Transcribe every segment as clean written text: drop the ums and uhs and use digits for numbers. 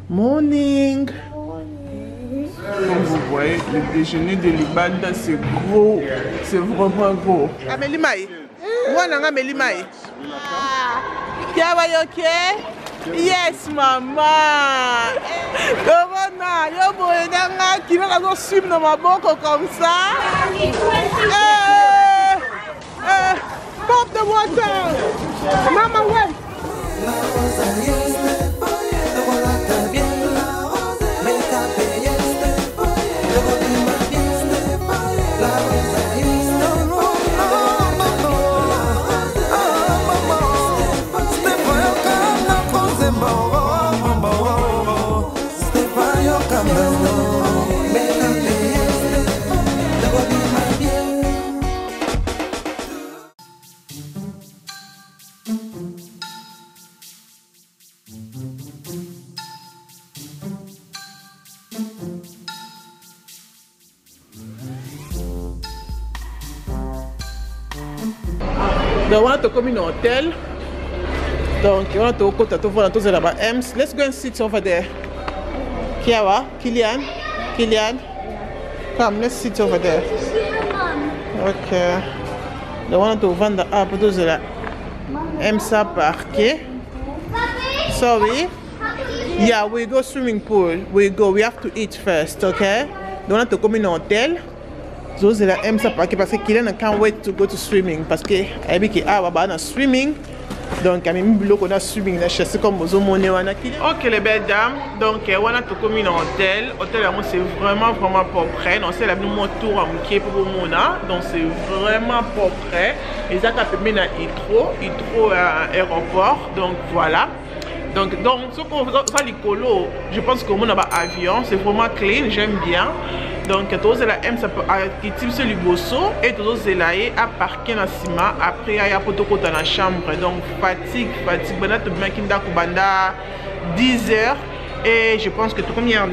Morning. Comme vous voyez, le déjeuner de Libanda, c'est gros. C'est vraiment gros. Amélie Maï. Moi, Amélie Maï. Yes, maman. Corona, yo boyenanga qui va nous suivre dans ma banque comme ça. Pop the water. Mama, wait. Donc, on a comme un hôtel. Donc, on a tout côté tout voir tous là-bas. Let's go and sit over there. Kiawa, Kilian, come, let's sit over there. Okay. Donc, on a tout vendre à pour tous là. Emsa parquet. Sorry. Yeah, we go swimming pool. We have to eat first, okay? Donc, on a tout comme un hôtel. Zozela aime ça parce que Kylian can't wait to go to swimming parce que elle qui a na swimming donc même bloc on a swimming na chasse comme bozo moné wana Kylian. OK les belles dames, donc on a tout comme un hôtel c'est vraiment propre. On c'est la mon tour à Mouké pour mona donc c'est vraiment propre et ça peut mener à Hitro aéroport donc voilà. Donc ce qu'on va l'écolo, je pense que mon avion c'est vraiment clean, j'aime bien. Donc tous la M ça peut quitter ce liboso et tous là à parquer dans ciment après il y a poto dans la chambre donc fatigue bana to bien kinda kubanda 10h et je pense que tout comme hier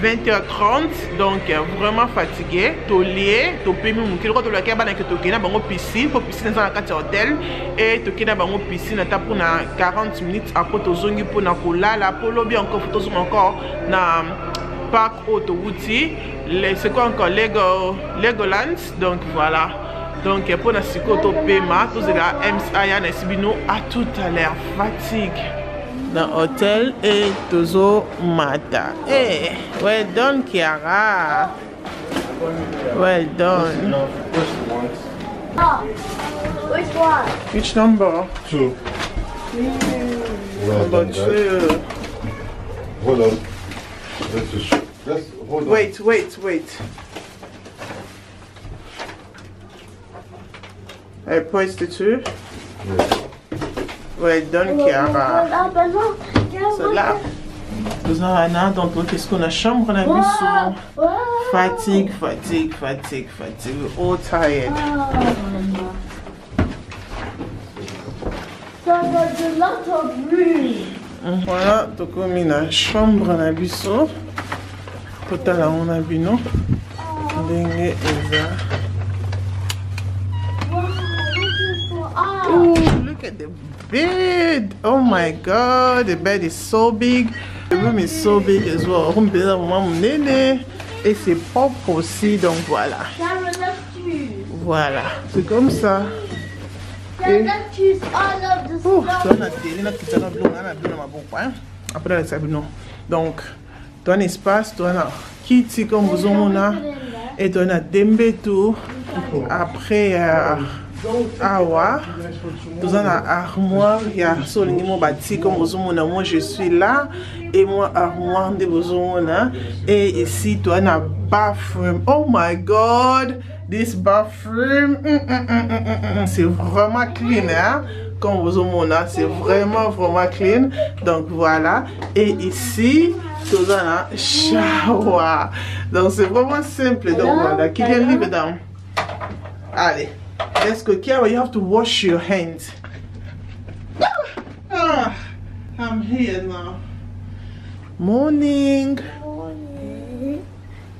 20h30 donc vraiment fatigué to lié to pemi mon kilo to la cabane que to kina bango piscine pour piscine dans la carte hôtel et to kina bango piscine ta pour na 40 minutes après to zongi pour na kolala pour lobby encore photos encore na parc autoroutier c'est quoi encore Legoland donc voilà donc pour la psychoto paiement tous la MSA na sibino à tout à l'heure fatigue dans hôtel et tozo mata well done Kiara, well done. Which one? Which number? 2. Number 2. Hold on. Just hold on. Wait. I pressed the 2. Yes. Well done, Kiara. So là, nous avons donc qu'est-ce qu'on a chambre, on a vu sur fatigue. We're all tired. So there's a lot of room. Voilà, donc on a une chambre, on a vu ça. Total, on a vu non. Dengue Eza. Oh, look at the bed. Oh my God, the bed is so big. The room is so big as well. On peut avoir mon néné et c'est propre aussi, donc voilà. Voilà, c'est comme ça. Let's choose all of the stuff. Tu as la télé, la kitchen, la blonde, la blonde, ma bonne. Après la salle, non. Donc, tu as un espace, tu as un kit comme vous en et tu as un dembe tout. Après, awa, tu as un armoire, il y a solidement bâti comme vous en moi je suis là et moi armoire de vous en et ici tu as un bathroom. Oh my God! This bathroom, c'est vraiment clean, hein? Comme vous voyez, c'est vraiment clean. Donc voilà. Et ici, tout un shower. Donc c'est vraiment simple. Donc voilà. Qui vient live down? Allez. Let's go. Kiara, you have to wash your hands. I'm here now. Morning.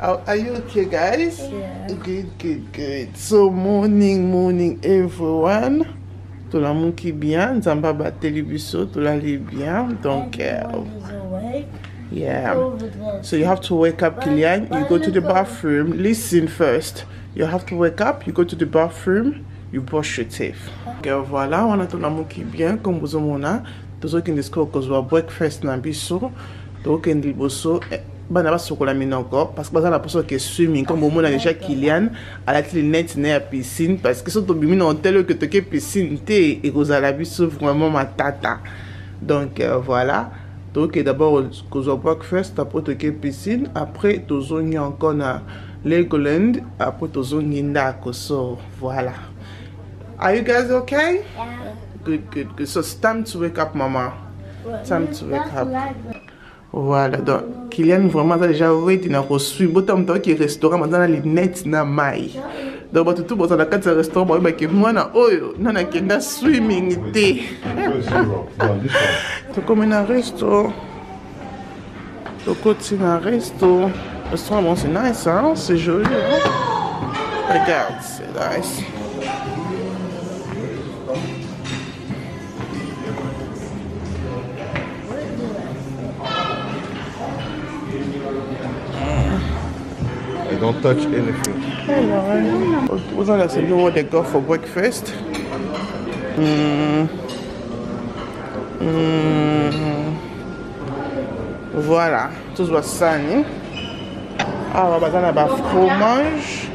Are you okay, guys? Yeah. Good. So morning everyone. Tout le monde qui bien, Zamba bat télévision, tout le monde bien. Donc Yeah. Over there. So you have to wake up, Kylian. You go to the bathroom. Listen first. You have to wake up. You go to the bathroom. You brush your teeth. Okay, voilà. On a ton amour qui bien. Comme vous avez tous ceux qui disent que vous avez breakfast na biso. Donc on dit bosso. Bana ba sokola mina encore parce que baza la personne qui est swimming comme au monde a déjà Kylian à la net na piscine parce que surtout bimi na hôtel que toke piscine té et vous la biso vraiment ma tata. Donc voilà. Donc d'abord qu'on breakfast après toke piscine après tozongi encore na Legoland après tozongi ndako so voilà. Are you guys okay? Yeah. Good. So it's time to wake up, mama. Time to wake up. Voilà, donc Kylian vraiment déjà ready na reçu botam to qui restaurant maintenant les net na mai. Donc ba tout botam na kati restaurant ba ke mwana oyo nana kenda swimming té. To comme na resto. To côté na resto. Restaurant bon c'est nice hein, c'est joli. Hein? Regarde, c'est nice. Don't touch anything. We're going to know what they got for breakfast. Voilà, tout va sani. Alors, on va avoir fromage.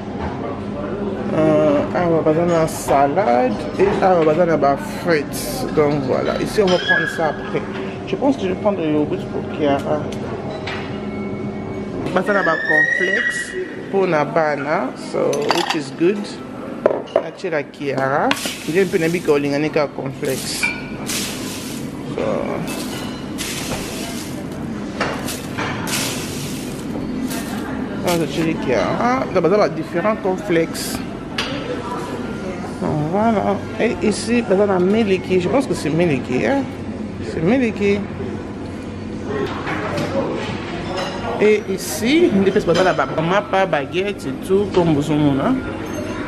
On va avoir salade. Et on va avoir frites. Donc voilà, ici on va prendre ça après. Je pense que je vais prendre le yogourt pour Kiara. Basana ba complex pour na bana, so which is good. Nachela Kiara, j'ai peu nabi ko lingane ka complex. So nachela Kiara, da basana différents complexes. Voilà. Et ici basana Meliki, je pense que c'est Meliki, hein? C'est Meliki. Et ici, une espèce de mapa, baguette et tout, comme vous avez.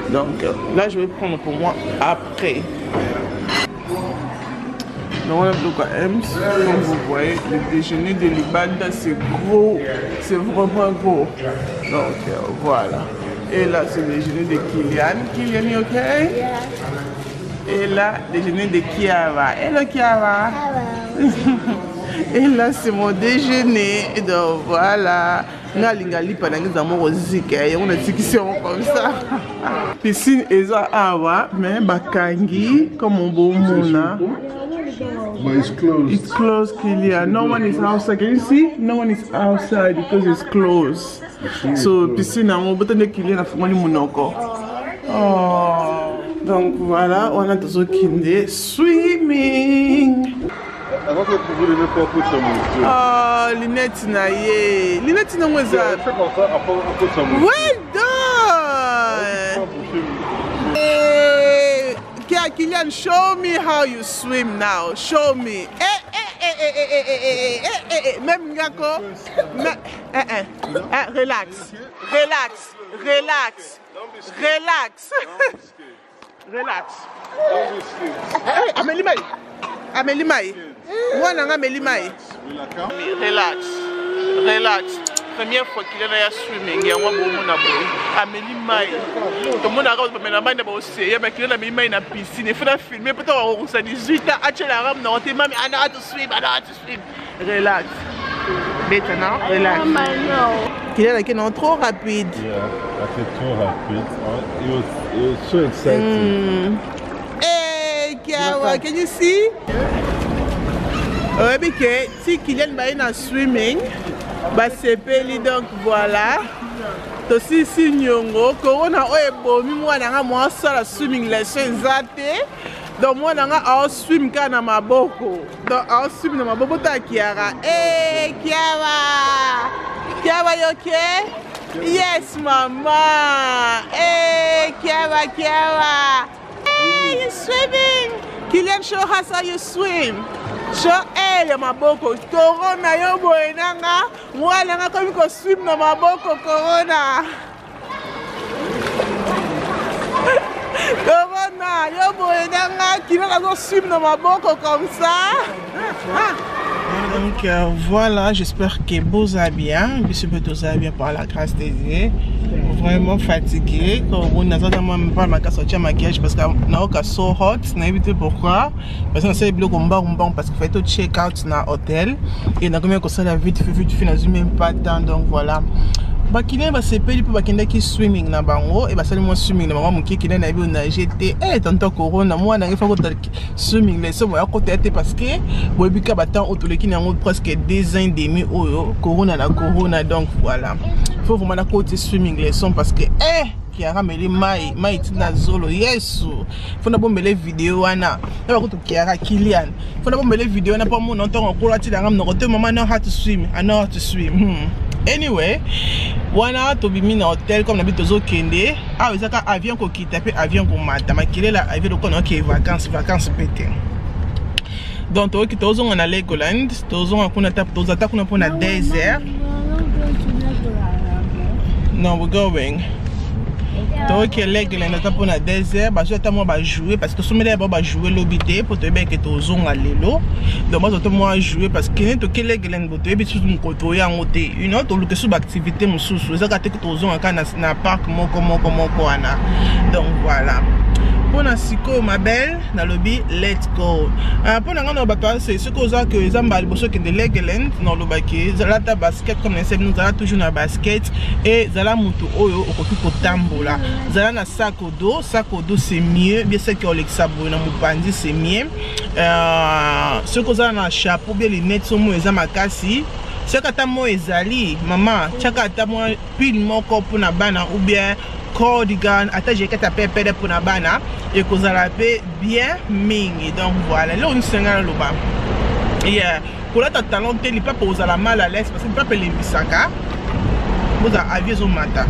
Donc là, je vais prendre pour moi après. Donc on a le KM, comme vous voyez, le déjeuner de Libanda, c'est gros, c'est vraiment gros. Donc voilà. Et là, c'est le déjeuner de Kylian. Kylian, est ok? Yeah. Et là, le déjeuner de Kiara. Hello Kiara. Hello. Et là, c'est mon déjeuner. Donc voilà. Nga lingali pendant que nous avons rosé, on a dit qu'ils sont comme ça. Piscine est à mais bakangi comme on beau mona. But it's closed. It's closed, Kylian. No one is outside. Can you see? No one is outside because it's closed. So piscine a mon bouton de Kylian a fait monoko. Oh. Donc voilà, on a tous kinde swimming. Avant que vous ne pas pour ça. Oh, Linette na ye. Linette na mweza. C'est comme ça après ça. Well done. Hey, Kylian, show me how you swim now. Show me. Même Ngako. Relax. Relax. Relax. Relax. Relax. Hey, Amélie Maï. Amélie Maï. Moi, je suis Amélie Maï. Relax. Relax. Première fois qu'il y a un swimming, il y a un Amélie Maï. Tout le monde a regardé la main de l'océan, mais qu'il y a Amélie Maï dans la piscine. Il faut la filmer. Peut-être qu'on a 18 ans. Ah, tu la rame dans tes mains. I know how to swim. I know how to swim. Relax. Maintenant, relax. Kylian est trop rapide. Yeah, I think too rapid. It was so exciting. Hey, Kiara, can you see? Oui, Bike, si Kylian va dans swimming, bah c'est peli donc voilà. Tosi si nyongo, corona o ebomi moi nanga moi sala swimming lesson zate. Donc moi nanga a swim kana maboko. Donc a swim na maboko ta Kiara. Hey, Kiara. Kiara, you okay? Yes, mama. Hey, Kiara, Kiara. Hey, you're swimming. Kylian, show us how you swim. Show hey, ya maboko. Corona yo boenanga. Moi nanga comme ko swim na maboko corona. Corona yo boenanga. Kylian go swim na maboko comme ça. Donc voilà, j'espère que vous allez bien. Je peux tous bien par la grâce de Dieu. Vraiment fatigué. Quand on a même pas ma sortir maquillage parce que n'a so hot. N'a évité pourquoi. Parce que c'est le combat parce que fait tout check out dans l'hôtel et n'a combien que ça la vite fait même pas temps donc voilà. Bakine ba sepeli pour bakinde qui swimming na bango et ba sali mo swimming na maman qui na bi na jeté eh tonton corona moi na fa ko swimming les so ya ko tete parce que bo bika batan otoleki na presque 2 ans et demi oyo corona donc voilà faut vraiment na côté swimming les son parce que qui a ramené mai tina zolo yesu faut na bombe les vidéos wana na ba ko to kiara Kilian faut na bombe les vidéos na pas mon entend encore là ti na ngam no côté maman know how to swim I know how to swim anyway wana to bimi na hotel comme n'habite tozo kende ezaka avion ko kita pe avion ko mata makile la avion ko na ke vacances pété donc to ki tozo na Legoland tozo kuna tap tozo ata kuna pona désert no we're going donc Legoland ata pona désert ba zo ata mo ba jouer parce que somele ba jouer lobité pour te bien que tozo na lelo donc moi to moi jouer parce que to Legoland bo te bi tout mon koto ya ngote you know to luke sub activité mususu ezaka te que tozo na parc moko wana donc voilà. Pour siko ma belle dans le lobby let's go pour ngana ba c'est ce que ça que zamba liboso que de Legoland dans le baki zala ta basket comme les nous allons toujours na basket et zala mutu oyo okoki ko tambola zala na sac au dos c'est mieux bien sûr que Alexa na mupandi c'est mieux ce que ça na chapeau bien les lunettes sont moins makasi ce que ta mo ezali maman chaka ta mo pile moko pour na bana ou bien cardigan attaché que ta pépé pour na bana et que ça la paix bien mingi donc voilà là on s'en a le bas yeah pour la talent il pas pour la mal à l'aise parce que pas les bisaka vous aviez au matin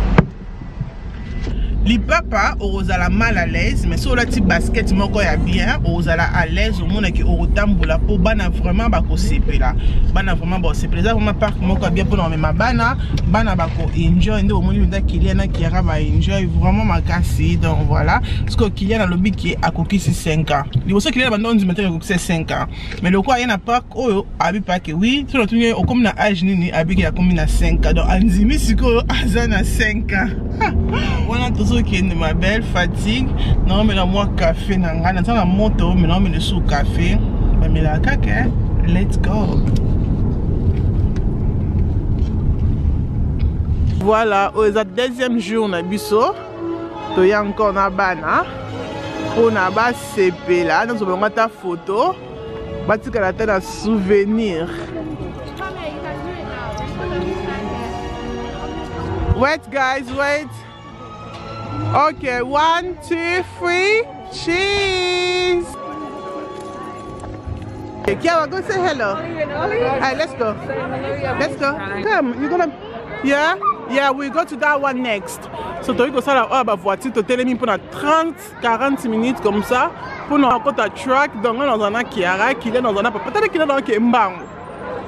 li papa ozala mal à l'aise mais sur la type basket moko ya bien ozala à l'aise au monde qui otambola po bana vraiment ba ko sepela bana vraiment ba sepela vraiment parc moko bien pour ma bana ba ko enjoy ndo mo nda Kilian qui ara ba enjoy vraiment makasi donc voilà parce que Kilian a lobby qui a kokisi 5 ans li boso Kilian ba ndondi maintenant kokisi 5 ans mais le quoi il na parc oyo abi pas que oui sur le tourner comme na âge nini abi qui a comme na 5 ans donc anzimi siko azana 5 ans voilà tout qui est ma belle fatigue non mais là moi café nanga dans la moto mais non mais le sous café mais la caca let's go voilà au deuxième jour na biso to ya encore na bana pour na ba CP là dans on ta photo batika la tête à souvenir wait guys wait. Okay, 1, 2, 3, cheese. Okay, Kiara, go say hello. Alright, let's go. Let's go. Come, you gonna? Yeah, we go to that one next. So tu vas faire la voiture, tu t'es mis pendant 30-40 minutes comme ça pour nous raconter un truck dans un Kiara, qui est dans un peut-être qu'il est dans un mbang.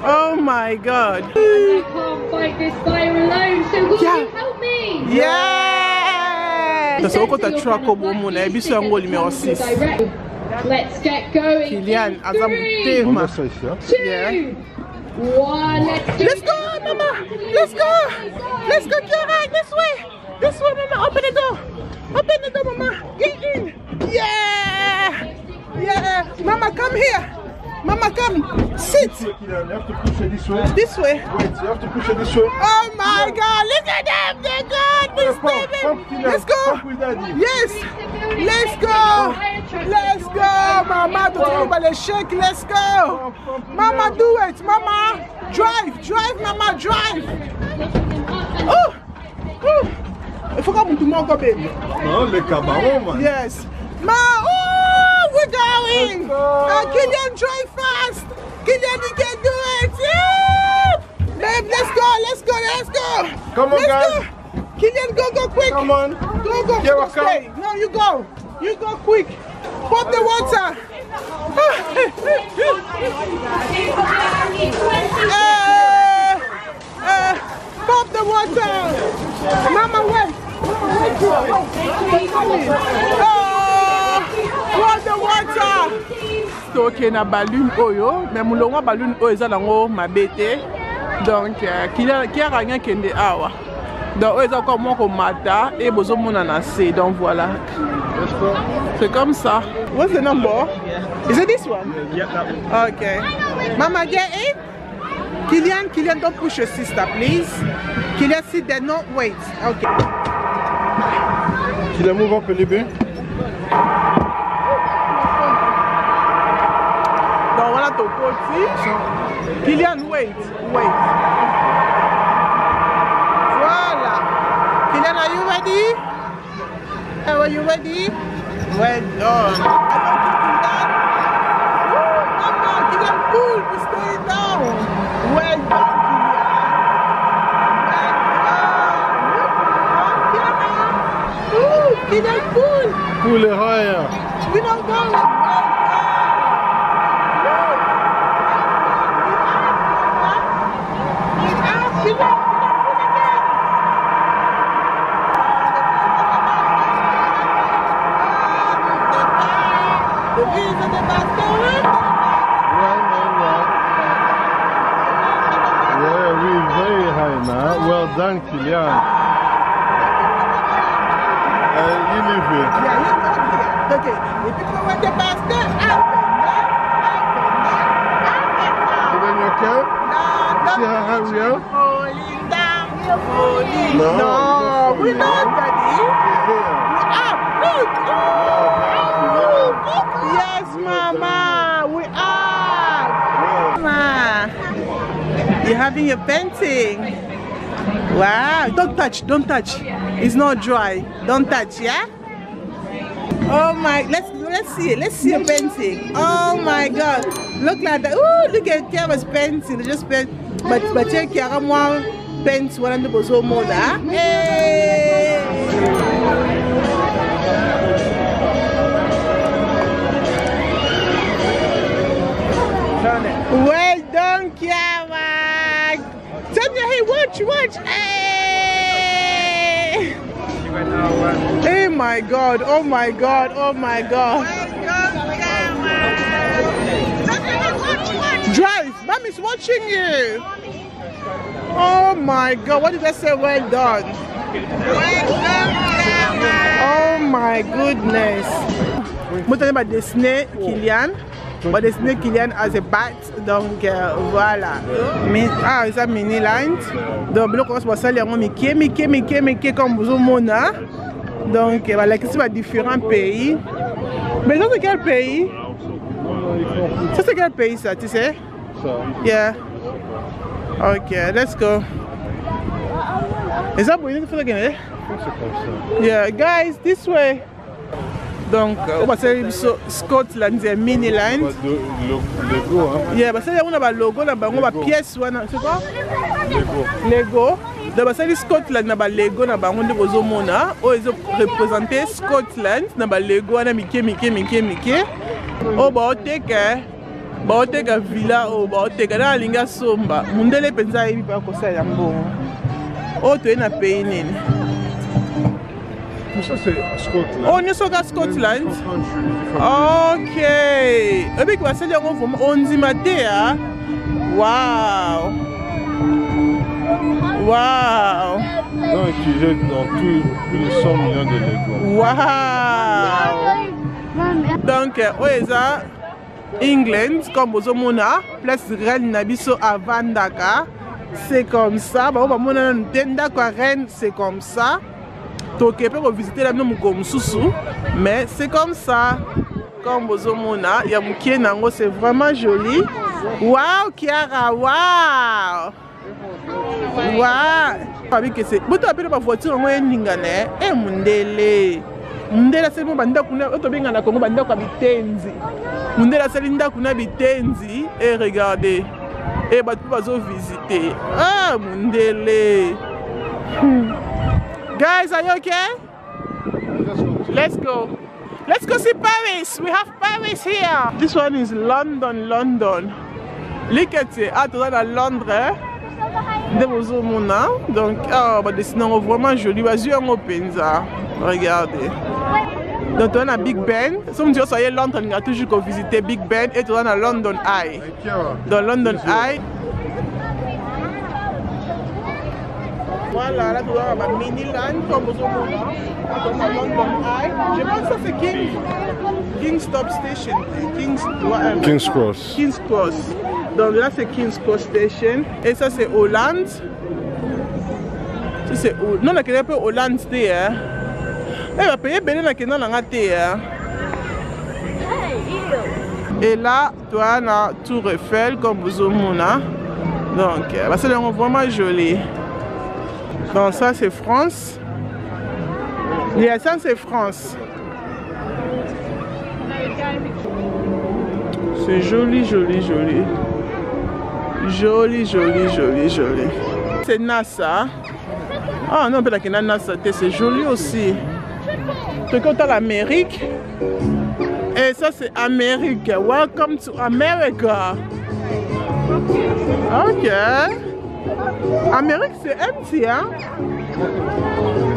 Oh my God. I can't fight this fire alone, so will you help me? Yeah. So what a truck of woman, I be so numéro 6. Let's get going. Kilian, as I'm saying, 2, 1, let's go, Mama. Let's go, Kiara. This way, Mama. Open the door, Mama. Get in. Yeah. Mama, come here. Mama, come. Sit. You have to push it this way. This way. Wait, you have to push it this way. Oh my God! Look at them. They're good. Let's go. Yes. Let's go. Mama, don't shake. Let's go. Mama, do it. Mama, drive. Mama, drive. Oh. Il faut qu'on monte encore, baby. Non, les cabarons, man. Yes. Ma. We're going! Kilian, drive fast! Kilian, you can do it! Yeah! Babe, let's go! Come on, guys! Go. Kilian, go quick! Come on! Go! Stay. No, you go! You go quick! Pop the water! Pop the water! Mama, wait! Pour the water! toke na balloon oyo mais mulongo balloon oyo eza nango mabete donc qui a rien kende awa donc oyo eza comme moko mata et bozomona na se donc voilà c'est comme ça. What's the number? Is it this one? Yeah, that one. Okay. Mama, get it? Kylian, don't push your sister, please. Kylian, sit there, no, wait. Okay. Kylian, move up a little bit. Donc voilà ton côté. Kylian, wait. Voilà. Kylian, are you ready? Are you ready? Well done. Kylian, pull, stay down. Well done, Kylian. Kylian, pull. Pull it higher. We don't go. Well done, Kylian. You leave it. Yeah, you go here. Okay, if you go with the basket, up And then you can? and See how high we are? Falling down, falling. No, No, we're not, Daddy. Here. We're up. Look. Well Oh, yes, Mama. We're up. Mama, you're having your painting. Wow, don't touch, it's not dry, don't touch, yeah? Oh my, let's see a painting. Oh my god, look like that. Ooh, look at Kiara's painting, they just paint, but check Kiara more paints one of the bozo moda. Hey! Well done, Kiara. Turn your head, watch. Hey! Oh my god. Drive, Mommy's watching you. Oh my god, what did I say? Well done. Oh my goodness. Moi, je vais dessiner Kylian. On va dessiner Kylian as a bat, donc voilà. Ah, c'est un mini line. Donc, on commence par ça, les Mickey comme vous monde. Donc, voilà, c'est différents pays. Mais ça, c'est quel pays? Ça, c'est quel pays, ça, tu sais? Yeah. Ok, let's go. Is that what you need to again? Yeah, guys, this way. Donc, on va faire Scotland, c'est mini line. Lego, hein? Yeah, parce que on a un logo, on a une pièce, c'est quoi? Lego. Donc, parce que Scotland, on a un Lego, on a un Mona. Ils ont représenté Scotland, on a un Lego, on a Mickey. Oh, bah, on a un villa, oh, bah, on a un linga somba. Mundele pensa y pas comme ça, yambo. Oh, tu es un pays nini. Ça c'est Scotland. Oh, nous sommes à Scotland. Ok. Et puis, quoi, c'est on dit maté, hein? Wow. Donc, il est dans plus de 100 millions de Lego. Wow. Donc, ça, England, comme vous avez place Reine Nabiso à Vandaka. C'est comme ça. Bah, on va Reine, c'est comme ça. Donc, on peut visiter la maison comme Soussou, mais c'est comme ça. Comme Bozomona, il y a Mouké Nango, c'est vraiment joli. Waouh, Kiara, waouh! Waouh! Vous avez ma voiture, on est Ningane, et Mundele. Mundela, c'est mon banda kuna, Otobinga na Congo, banda kwa bitenzi. Mundela, c'est linda kuna bitenzi, et regardez. Et bah, tu vas visiter. Ah, Mundele. Guys, are you okay? Let's go. Let's go see Paris. We have Paris here. This one is London. Look at it. Ah, tu es à Londres. Donc, oh, bah, des sinon vraiment joli. Vas-y, on open ça. Regardez. Donc, tu as Big Ben. Si tu es à Londres, tu as toujours visité Big Ben et tu as London Eye. Dans London Eye. Voilà, là tu as ma mini-land comme vous voyez. London Eye. Je pense que ça c'est King's Stop Station. King's Cross. King's Cross. Donc là c'est King's Cross Station. Et ça c'est Hollande. Non, on a un peu Hollande. Eh, on va payer bien dans la et là, tu as la Tour Eiffel comme vous voyez. Donc, c'est vraiment joli. Donc ça c'est France. Et ça c'est France. C'est joli, joli, joli. Joli, joli, joli, joli. C'est NASA. Ah non, peut-être que NASA, c'est joli aussi. C'est quand tu as l'Amérique. Et ça c'est Amérique. Welcome to America. Ok. Amérique c'est empty, hein?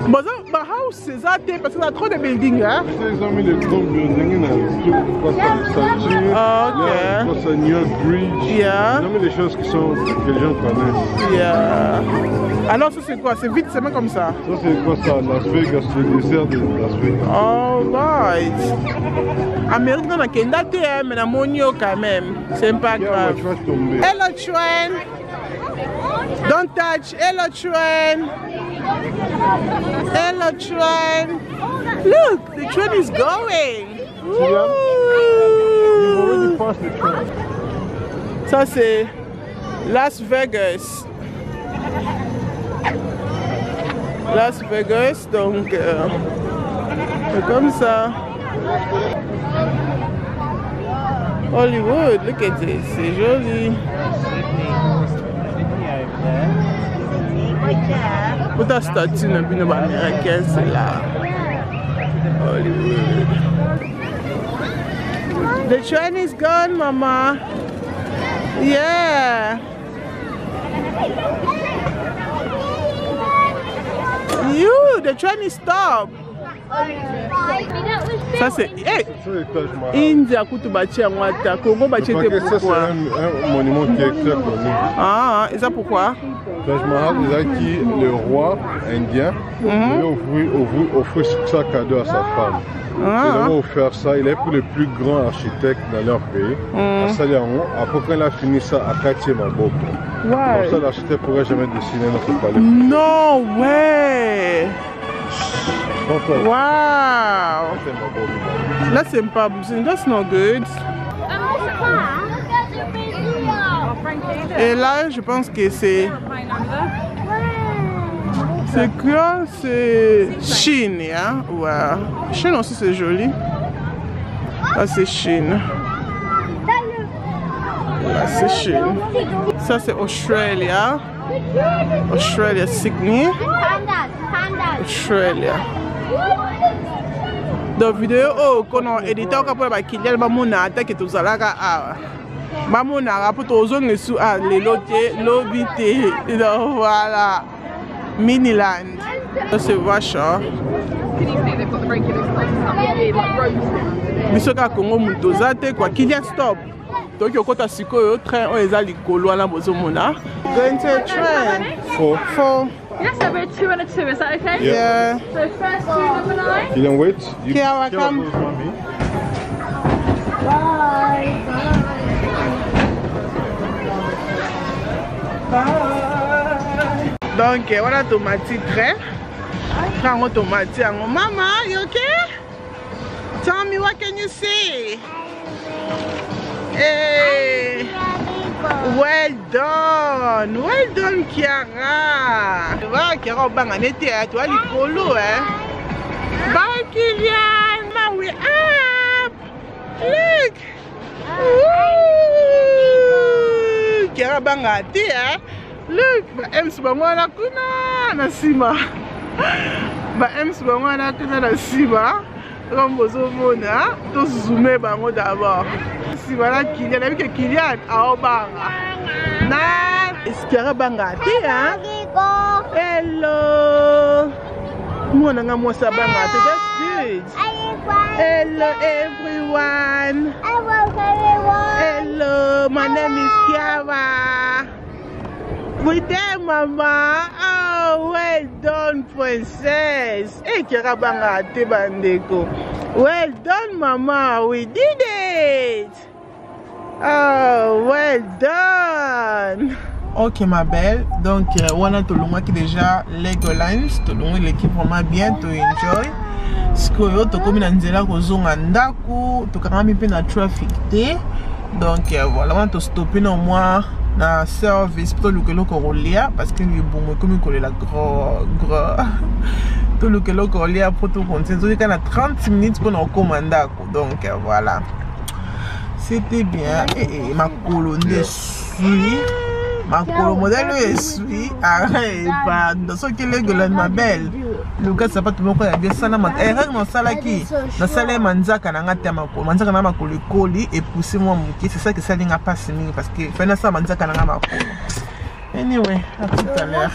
Bon, ça, ma house c'est ça, parce qu'il y a trop de buildings, hein? Ils ont mis les gros buildings, ok. New York Bridge. Yeah. Ils ont mis des choses que les gens connaissent. Yeah. Alors ça c'est quoi? C'est vite, c'est même comme ça? Ça c'est quoi ça? Las Vegas, le désert de Las Vegas. Alright. Amérique dans la Kenda, mais la monio quand même. C'est pas grave. Hello train. Don't touch. Hello train. Hello train. Look, the train is going. You've already passed the train. Ça c'est Las Vegas. Las Vegas, donc c'est comme ça. Hollywood, look at this, c'est joli. Pour ta statue américaine, c'est là. Hollywood. The train is gone, Mama. Yeah. The train is stopped. Ça c'est India Koutoubati Anwata. Congo Bati était pourquoi? C'est un monument qui est très connu. Ah, et ça pourquoi? Taj Mahal, qui le roi indien, il a offert ça cadeau à sa femme. Il a offert ça, il est pour le plus grand architecte dans leur pays. Après quand il a fini ça à Katie Maboko. Comme ça l'architecte ne pourrait jamais dessiner notre palais. No way! Wow! Là c'est pas bon, that's not good. Et là je pense que c'est... C'est quoi? C'est Chine, hein? Ouais. Chine aussi c'est joli. Là c'est Chine. Là c'est Chine. Ça c'est Australia. Australia, Sydney. Australia. Dans vidéo oh qu'on a édité au capot ba Kylian bamona attaque tout ça là ah bamona rapport aux autres sous ah les lotiers lobité donc voilà Miniland. Ça c'est Vacha. Biso ka Congo mutozate quoi Kylian stop. Donc au côté sikoyo train on les a likolo na bozomona. Going to a train. Four. Yes, so we're 2 and a 2, is that okay? Yeah. So first 2, number 9. You don't wait? Here I come. Bye. Bye. Donc voilà tomate train. Prends tomate. Mama, you okay? Tell me what can you see? Hey. Well done, Kiara. Tu vois, Kiara, on va tu vois les colos, hein. Bye, Kylian. Now we up. Look. Kiara, bangati, hein. Look, ba ems bangwana kuna na sima. Ba ems bangwana kuna na sima. Comme vous voyez, tous zoomer bango d'abord. Si voilà Kylian, avec Kylian à Obanga. Na, espérer bangati, hein? Hello. Moi, on a moi ça bangati. That's good. Hello everyone. Hello, my name is Kiara. With them, Mama. Oh, well done, princess. Hey, Kiara banga te bandeko. Well done, Mama. We did it. Oh, well done. Ok, ma belle. Donc, on a tout le monde qui déjà Legoland. Tout le monde l'équipe vraiment bien. Tu enjoy. Skoyo to komi na nzela kozonga ndaku to kangami pe na traffic te. Donc voilà, on to stopper no moi na service pour le kolia parce que lui bon comme il la gros tout le kolia pour tout compter. Donc il y a 30 minutes pour nous commander. Donc voilà. C'était bien et ma colonne suit. Ma colonne modèle suit. Arrête pas dans ce qui est Legoland ma belle. Le gars ça pas tout le monde a bien ça na mat non sala ki na sala manzaka na ngata makolo manzaka na makolo koli et pousser moi muki c'est ça que ça linga passe parce que fait na ça manzaka na makolo. Anyway, à tout à l'heure.